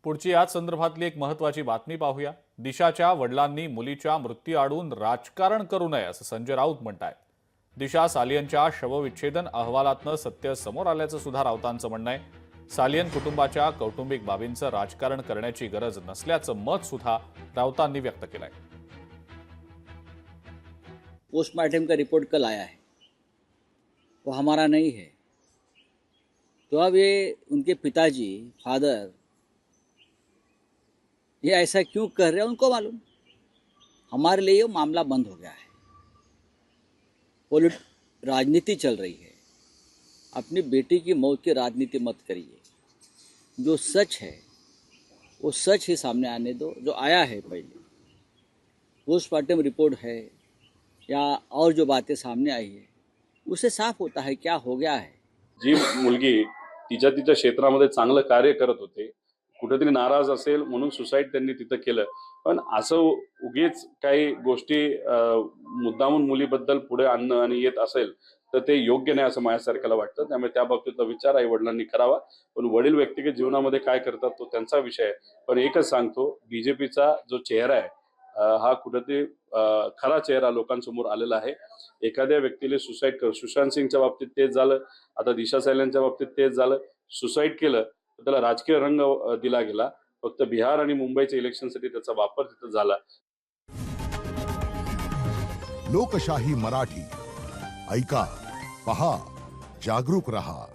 पुढची याच संदर्भातली एक महत्त्वाची बातमी पाहूया। दिशाच्या वडिलांनी मुलीच्या मृत्यूआडून राजकारण करू नये असं संजय राऊत म्हणतायत। दिशा सालियनच्या शवविच्छेदन अहवालातनं सत्य समोर आल्याचं सुद्धा राऊतांचं म्हणणं आहे। सालियन कुटुंबाच्या कौटुंबिक बाबींचं राजकारण करण्याची गरज नसल्याचं मत सुद्धा राऊतांनी व्यक्त केलंय। पोस्टमार्टम का रिपोर्ट कल आया है, वो हमारा नहीं है। तो अब ये उनके पिताजी फादर ये ऐसा क्यों कर रहे हैं उनको मालूम। हमारे लिए ये मामला बंद हो गया है। राजनीति चल रही है, अपनी बेटी की मौत की राजनीति मत करिए। जो सच है वो सच ही सामने आने दो। जो आया है पहले पोस्टमार्टम रिपोर्ट है या और जो बातें सामने आई है उससे साफ होता है क्या हो गया है। जी मुलगी तिच्या क्षेत्रामध्ये चांगलं कार्य करत होते, कुठेतरी नाराज असेल म्हणून सुसाईड त्यांनी तिथं केलं। पण असं उगीच काही गोष्टी मुद्दामून मुलीबद्दल पुढे आणणं आणि येत असेल तर ते योग्य नाही असं माझ्यासारख्याला वाटतं। त्यामुळे त्या बाबतीतला विचार आई वडिलांनी करावा। पण वडील व्यक्तिगत जीवनामध्ये काय करतात तो त्यांचा विषय आहे। पण एकच सांगतो, बीजेपीचा जो चेहरा आहे हा कुठेतरी खरा चेहरा लोकांसमोर आलेला आहे। एखाद्या व्यक्तीने सुसाईड कर, सुशांत सिंगच्या बाबतीत तेच झालं, आता दिशा सालियनच्या बाबतीत तेच झालं। सुसाईड केलं तर त्याला राजकीय रंग दिला गेला। फक्त बिहार आणि मुंबईच्या इलेक्शनसाठी त्याचा वापर तिथं झाला। लोकशाही मराठी ऐका, पहा, जागरूक रहा।